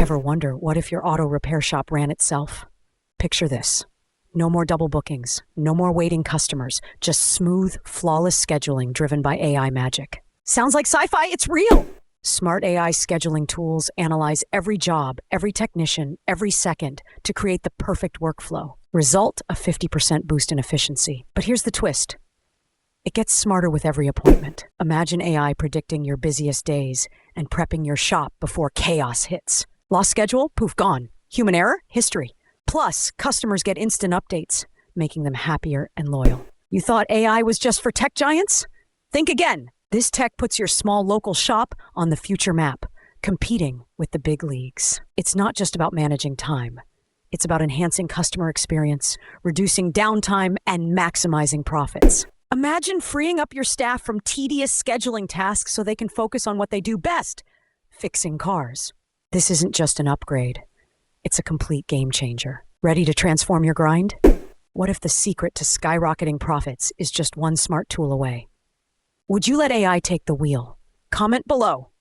Ever wonder, what if your auto repair shop ran itself? Picture this. No more double bookings, no more waiting customers, just smooth, flawless scheduling driven by AI magic. Sounds like sci-fi? It's real! Smart AI scheduling tools analyze every job, every technician, every second to create the perfect workflow. Result, a 50% boost in efficiency. But here's the twist. It gets smarter with every appointment. Imagine AI predicting your busiest days and prepping your shop before chaos hits. Lost schedule? Poof, gone. Human error? History. Plus, customers get instant updates, making them happier and loyal. You thought AI was just for tech giants? Think again. This tech puts your small local shop on the future map, competing with the big leagues. It's not just about managing time. It's about enhancing customer experience, reducing downtime, and maximizing profits. Imagine freeing up your staff from tedious scheduling tasks so they can focus on what they do best, fixing cars. This isn't just an upgrade. It's a complete game changer. Ready to transform your grind? What if the secret to skyrocketing profits is just one smart tool away? Would you let AI take the wheel? Comment below.